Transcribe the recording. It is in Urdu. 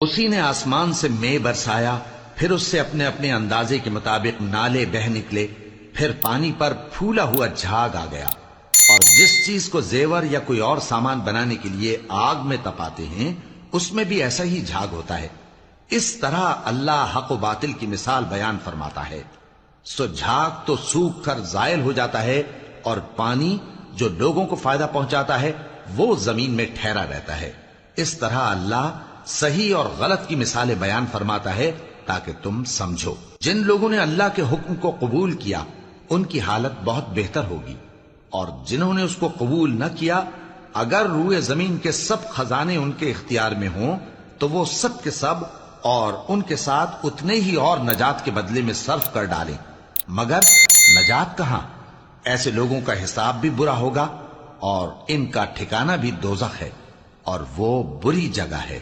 اسی نے آسمان سے مے برسایا، پھر اس سے اپنے اپنے اندازے کے مطابق نالے بہہ نکلے، پھر پانی پر پھولا ہوا جھاگ آ گیا۔ اور جس چیز کو زیور یا کوئی اور سامان بنانے کے لیے آگ میں تپاتے ہیں اس میں بھی ایسا ہی جھاگ ہوتا ہے۔ اس طرح اللہ حق و باطل کی مثال بیان فرماتا ہے۔ سو جھاگ تو سوکھ کر زائل ہو جاتا ہے، اور پانی جو لوگوں کو فائدہ پہنچاتا ہے وہ زمین میں ٹھہرا رہتا ہے۔ اس طرح اللہ صحیح اور غلط کی مثالیں بیان فرماتا ہے تاکہ تم سمجھو۔ جن لوگوں نے اللہ کے حکم کو قبول کیا ان کی حالت بہت بہتر ہوگی، اور جنہوں نے اس کو قبول نہ کیا اگر روئے زمین کے سب خزانے ان کے اختیار میں ہوں تو وہ سب کے سب اور ان کے ساتھ اتنے ہی اور نجات کے بدلے میں صرف کر ڈالیں، مگر نجات کہاں؟ ایسے لوگوں کا حساب بھی برا ہوگا اور ان کا ٹھکانہ بھی دوزخ ہے، اور وہ بری جگہ ہے۔